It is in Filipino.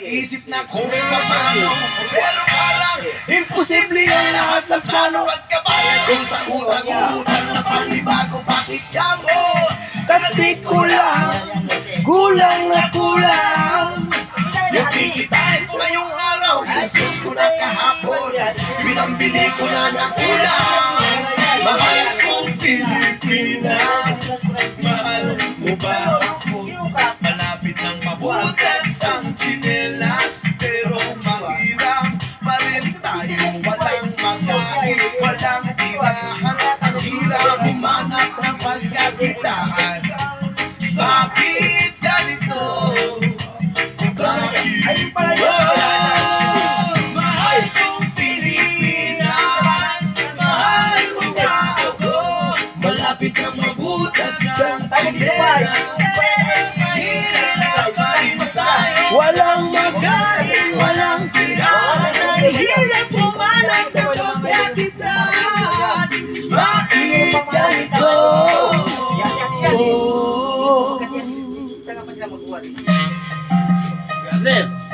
Isip na kung paano, pero parang imposible ang lahat ng plano at kabayan ko sa utang-utang na panibago. Bakit ka mo? Kasi kulang na kulang. Yung kikitain ko ngayong araw, inastos ko na kahapon, pinambili ko na ng ulam. Mahal kong Pilipinas, mahal mo ba ako? Malapit ng mabutas ang tsinelas, pero mahirap pa rin tayo. Walang makain, walang tirahan, ang hirap humanap ng pagkakitaan. Bakit ganito? Bakit mahal kong Pilipinas, mahal mo ba ako? Malapit ang mabutas ang tsinelas, pero mahirap pa rin tayo. Walang makain, walang tirahan, ang hirap humanap ng pagkakitaan. Bakit ganito? Ganun.